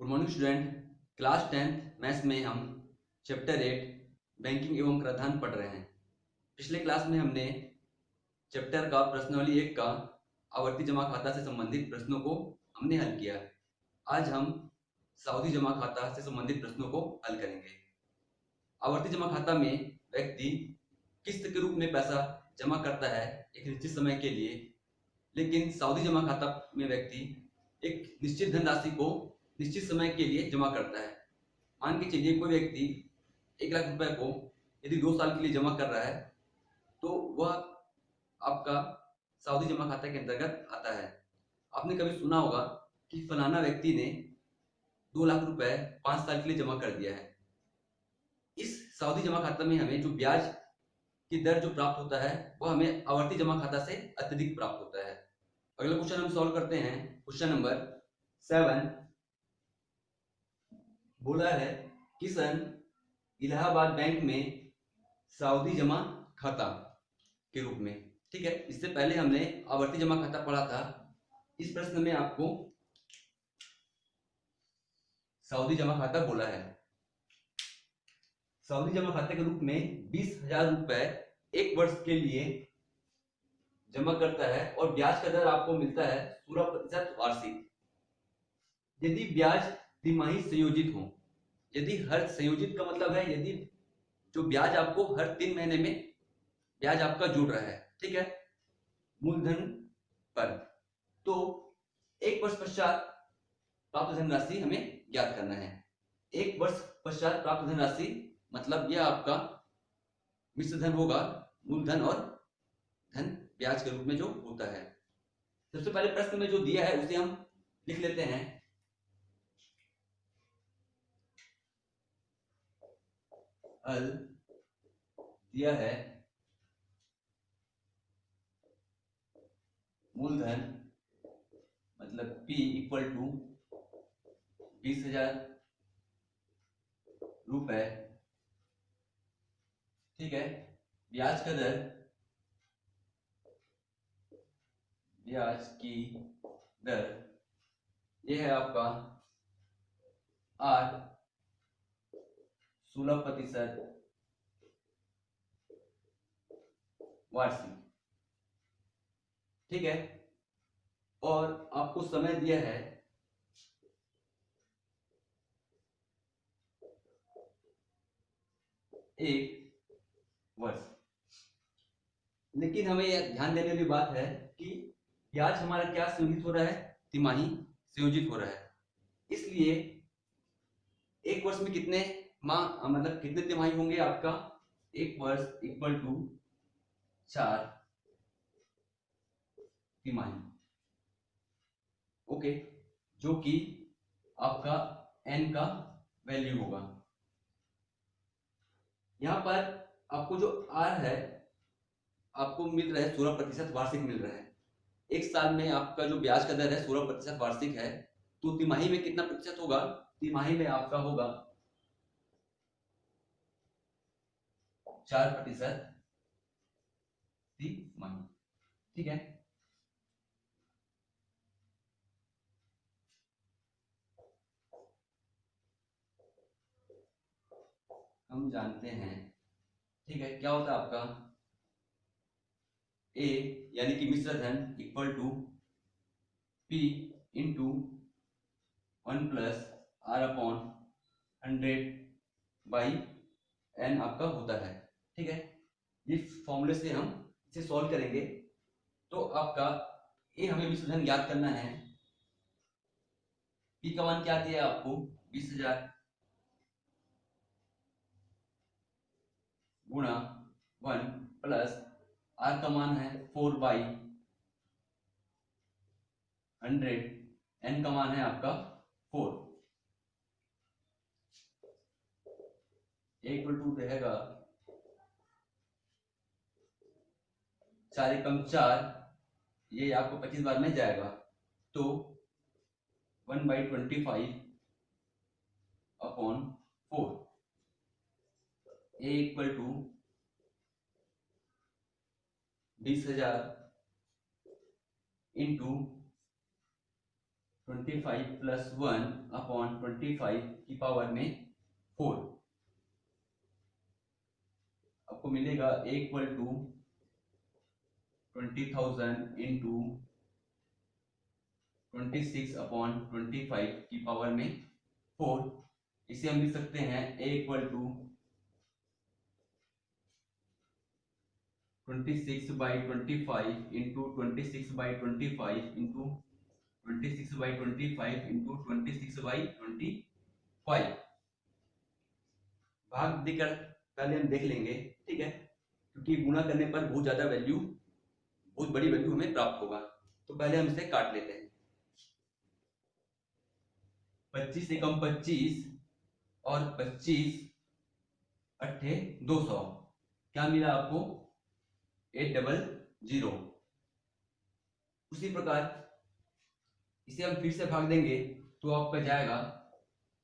Good morning student. Class 10th maths में हम chapter 8 banking एवं कराधान पढ़ रहे हैं। पिछले क्लास में हमने चैप्टर का प्रश्नावली 1 का आवर्ती जमा खाता से संबंधित प्रश्नों को हमने हल किया। आज हम सावधि जमा खाता से संबंधित प्रश्नों को हल करेंगे। आवर्ती जमा खाता में व्यक्ति किस्त के रूप में पैसा जमा करता है एक निश्चित समय के लिए, लेकिन सावधि जमा खाता में व्यक्ति एक निश्चित धनराशि को निश्चित समय के लिए जमा करता है। मान के चलिए कोई व्यक्ति 1 लाख रुपए को यदि 2 साल के लिए जमा कर रहा है तो वह आपका सावधि जमा खाता के अंतर्गत आता है। आपने कभी सुना होगा कि फलाना व्यक्ति ने 2 लाख रुपए 5 साल के लिए जमा कर दिया है। इस सावधि जमा खाता में हमें जो ब्याज की दर जो प्राप्त होता है वह हमें आवर्ती जमा खाता से अत्यधिक प्राप्त होता है। अगला क्वेश्चन हम सॉल्व करते हैं। क्वेश्चन नंबर 7 बोला है किशन इलाहाबाद बैंक में सावधि जमा खाता के रूप में। ठीक है, इससे पहले हमने आवर्ती जमा खाता पढ़ा था। इस प्रश्न में आपको सावधि जमा खाता बोला है। सावधि जमा खाते के रूप में 20,000 रुपए 1 वर्ष के लिए जमा करता है और ब्याज का दर आपको मिलता है 16% वार्षिक। यदि ब्याज तिमाही संयोजित हो, यदि हर संयोजित का मतलब है यदि जो ब्याज आपको हर 3 महीने में ब्याज आपका जुड़ रहा है, ठीक है, मूलधन पर, तो 1 वर्ष पश्चात प्राप्त धनराशि हमें ज्ञात करना है। 1 वर्ष पश्चात प्राप्त धनराशि मतलब यह आपका मिश्र धन होगा, मूलधन और धन ब्याज के रूप में जो होता है। सबसे पहले प्रश्न में जो दिया है उसे हम लिख लेते हैं। हल दिया है मूलधन मतलब P इक्वल टू 20,000 रुपए, ठीक है, ब्याज का दर, ब्याज की दर यह है आपका 16% वार्षिक, ठीक है, और आपको समय दिया है 1 वर्ष। लेकिन हमें यह ध्यान देने वाली बात है कि ब्याज हमारा क्या संयोजित हो रहा है, तिमाही संयोजित हो रहा है। इसलिए 1 वर्ष में कितने माह मतलब कितने तिमाही होंगे आपका, 1 वर्ष इक्वल टू 4 तिमाही, ओके, जो कि आपका n का वैल्यू होगा। यहां पर आपको जो r है आपको मिल रहा है 16% वार्षिक मिल रहा है। 1 साल में आपका जो ब्याज का दर है 16% वार्षिक है, तो तिमाही में कितना प्रतिशत होगा, तिमाही में आपका होगा 4% तिमाही, ठीक है। हम जानते हैं, ठीक है, क्या होता है आपका A यानी कि मिश्र धन equal to P into 1 plus R upon 100 by n आपका होता है, ठीक है। इस फॉर्मूले से हम इसे सॉल्व करेंगे तो आपका A हमें मिश्र धन ज्ञात करना है। P का मान क्या दिया है आपको 20,000 गुणा 1 प्लस R का मान है 4 बाई 100, n का मान है आपका 4, इक्वल टू रहेगा 4 एकम 4, ये आपको 25 बार में जाएगा तो 1/25 upon 4, A equal to 20,000 into 25 plus 1 upon 25 की पावर में 4 आपको मिलेगा इक्वल टू 20,000 इंटू 26 अपॉन 25 की पावर में 4। इसे हम लिख सकते हैं a equal to 26/25 into 26/25 into 26/25 into 26/25। भाग देकर पहले हम देख लेंगे, ठीक है, क्योंकि गुणा करने पर बहुत बड़ी वैल्यू हमें प्राप्त होगा। तो पहले हम इसे काट लेते हैं। 25 से कम 25 और 25 अट्ठे 200, क्या मिला आपको 800। उसी प्रकार इसे हम फिर से भाग देंगे तो आपका जाएगा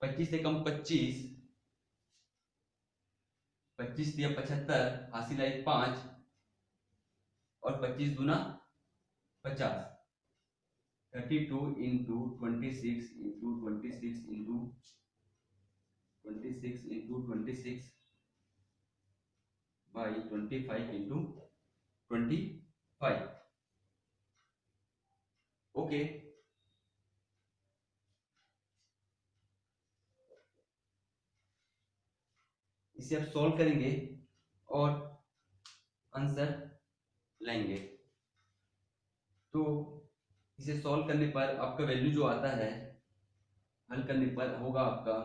25 से कम 25, 25 दिया 75, हासिल आई 5 और 25 दूना 50। 32 into 26 into 26 into 26 into 26 by 25 into 25। Okay, इसे आप सॉल्व करेंगे और आंसर लाएंगे। तो इसे सॉल्व करने पर आपका वैल्यू जो आता है, हल करने पर होगा आपका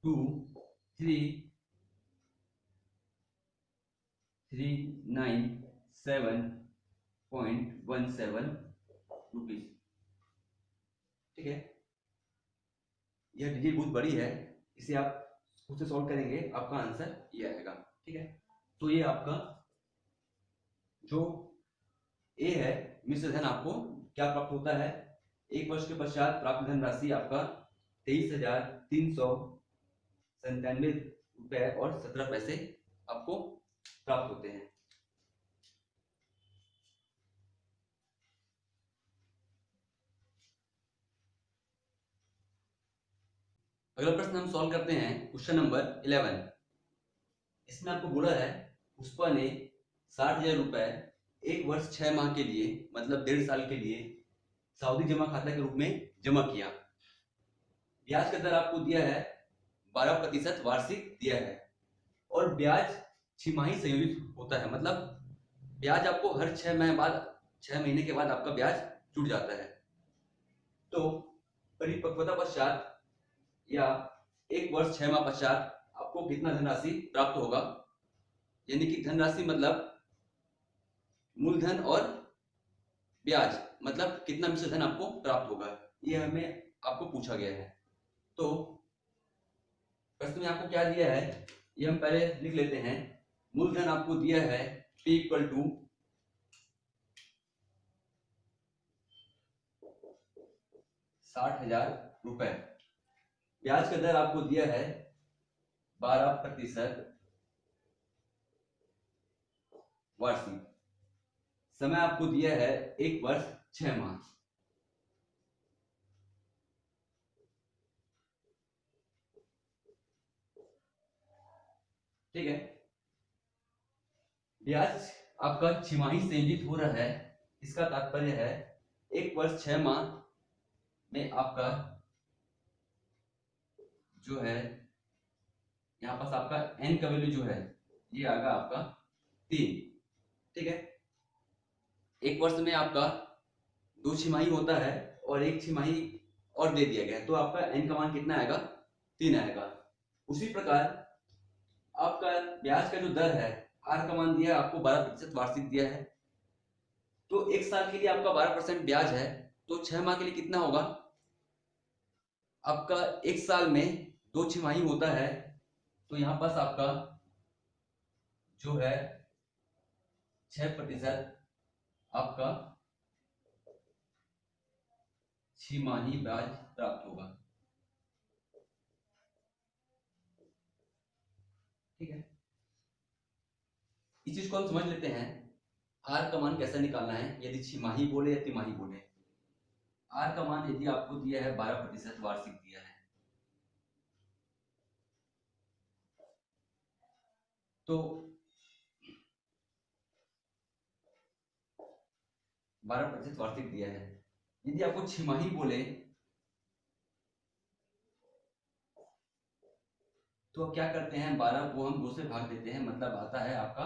2397.17 रुपीज। ठीक है, यह डिजिट बहुत बड़ी है, इसे आप खुद से सॉल्व करेंगे, आपका आंसर ये आएगा। ठीक है, तो ये आपका जो ए है, मिश्र धन आपको क्या प्राप्त होता है, 1 वर्ष के पश्चात प्राप्त धनराशि आपका 23,397 रुपए और 17 पैसे आपको प्राप्त होते हैं। अगला प्रश्न हम सॉल्व करते हैं, क्वेश्चन नंबर 11। इसमें आपको बोला है पुष्पा ने 60,000 रुपए 1 वर्ष 6 माह के लिए, मतलब 1.5 साल के लिए सावधि जमा खाता के रूप में जमा किया। ब्याज का दर आपको दिया है 12% वार्षिक दिया है और ब्याज 6 माही संयोजित होता है, मतलब ब्याज आपको हर 6 महीने के बाद आपका ब्याज जुड़ जाता है। तो परिपक्वता पश्चात या 1 वर्ष 6 माह पश्चात आपको कितना धनराशि प्राप्त होगा, यानी कि धनराशि मतलब मूलधन और ब्याज, मतलब कितना मिश्र धन आपको प्राप्त होगा, ये हमें आपको पूछा गया है। तो प्रश्न में आपको क्या दिया है ये हम पहले लिख लेते हैं। मूलधन आपको दिया है P इक्वल टू 60,000 रुपए। ब्याज का दर आपको दिया है 12% वार्षिक। समय आपको दिया है 1 वर्ष 6 माह। ठीक है, ब्याज आपका 6 माही संयोजित हो रहा है, इसका तात्पर्य है 1 वर्ष 6 माह में आपका जो है, यहाँ पास आपका n का वैल्यू जो है ये आएगा आपका 3। ठीक है, 1 वर्ष में आपका 2 छिमाही होता है और 1 छिमाही और दे दिया गया है, तो आपका n का मान कितना आएगा, 3 आएगा। उसी प्रकार आपका ब्याज का जो दर है, r का मान दिया है आपको 12% वार्षिक दिया है, तो 1 साल के लिए आपका 12% ब्याज है, तो 6 माह के लिए कितना होगा आपका, 1 साल में 2 छिमाही होता है, तो यहां पास आपका जो है 6% आपका 6 माही ब्याज प्राप्त होगा। ठीक है, इस चीज को हम समझ लेते हैं, आर का मान कैसे निकालना है, यदि 6 माही बोले या तिमाही बोले। आर का मान यदि आपको दिया है 12% वार्षिक दिया है, तो 12% वार्षिक दिया है। यदि आपको छमाही बोले तो क्या करते हैं, 12 को हम 2 से भाग देते हैं, मतलब आता है आपका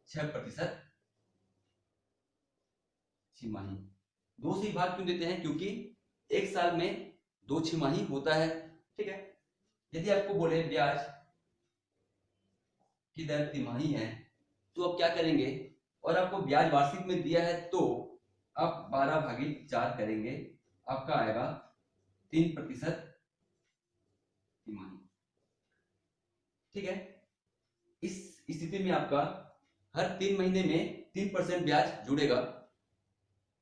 6% छमाही। 2 से भाग क्यों देते हैं, क्योंकि एक साल में 2 छमाही होता है, ठीक है। यदि आपको बोले ब्याज की दर तिमाही है तो आप क्या करेंगे, और आपको ब्याज वार्षिक में दिया है तो आप 12/4 करेंगे, आपका आएगा 3% तिमाही, ठीक है। इस स्थिति में आपका हर 3 महीने में 3% ब्याज जुड़ेगा।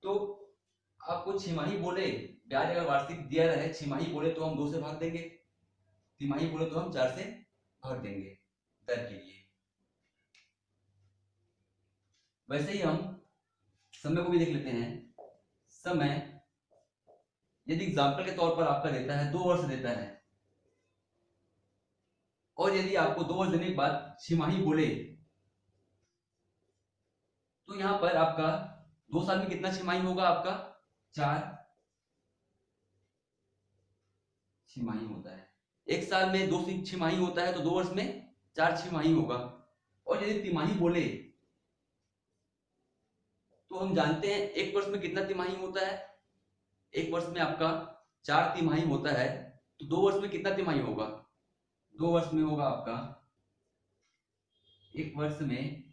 तो आपको छमाही बोले ब्याज अगर वार्षिक दिया रहे, छमाही बोले तो हम 2 से भाग देंगे, तिमाही बोले तो हम 4 से भाग देंगे दर के लिए। वैसे ही हम समय को भी देख लेते हैं। समय यदि एग्जाम्पल के तौर पर आपका देता है 2 वर्ष देता है, और यदि आपको 2 वर्ष देने के बाद छमाही बोले तो यहां पर आपका 2 साल में कितना छमाही होगा, आपका 4 छमाही होता है। एक साल में 2 छमाही होता है तो 2 वर्ष में 4 छमाही होगा। और यदि तिमाही बोले तो हम जानते हैं एक वर्ष में कितना तिमाही होता है, एक वर्ष में आपका 4 तिमाही होता है, तो 2 वर्ष में कितना तिमाही होगा, 2 वर्ष में होगा आपका, एक वर्ष में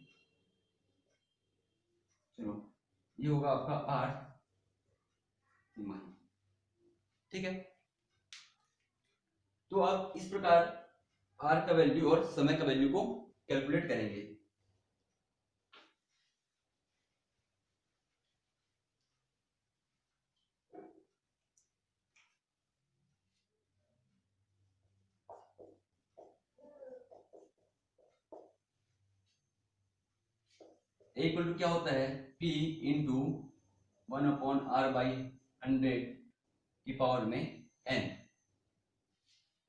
चलो ये होगा आपका 8 तिमाही, ठीक है। तो आप इस प्रकार आर का वैल्यू और समय का वैल्यू को कैलकुलेट करेंगे। इक्वल टू क्या होता है, P इंटू 1/r/100 की पावर में n।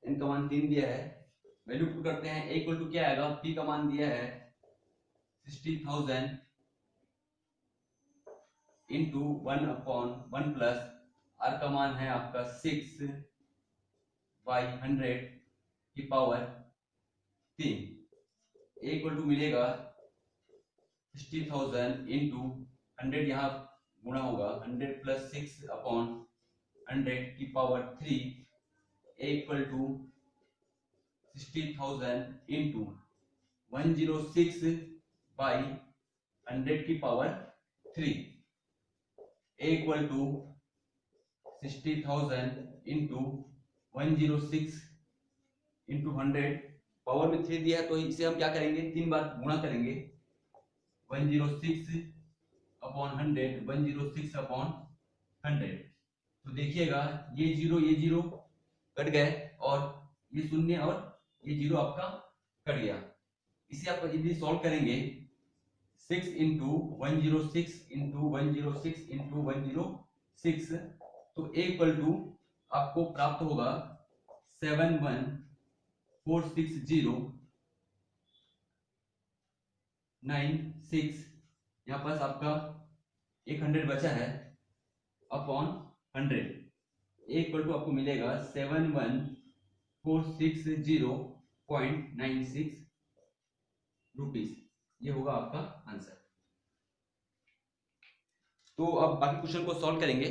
n का मान 3 दिया है, वैल्यू पुट करते हैं। इक्वल टू क्या आएगा, P का मान दिया है 60,000 इंटू 1/1 प्लस r का मान है आपका 6/100 की पावर 3। इक्वल टू मिलेगा 60,000 इंटू 100, यहाँ गुणा होगा 100 प्लस 6/100 की पावर 3 इक्वल टू 60,000 इंटू 106/100 की power 3 equal to 60,000 into 106 into 100, power में 3 दिया है तो इसे हम क्या करेंगे, 3 बार गुणा करेंगे, 106/100 106/100। तो देखिएगा ये जीरो कट गए और ये शून्य और ये जीरो आपका कट गया। इसे आप यदि सॉल्व करेंगे 6 इंटू 106 इंटू 106 इंटू 106 तो इक्वल टू आपको प्राप्त होगा 7146096। यहाँ पास आपका 100 बचा है अपॉन 100 इक्वल टू आपको मिलेगा 71460.96 रुपीज। ये होगा आपका आंसर। तो अब बाकी क्वेश्चन को सॉल्व करेंगे।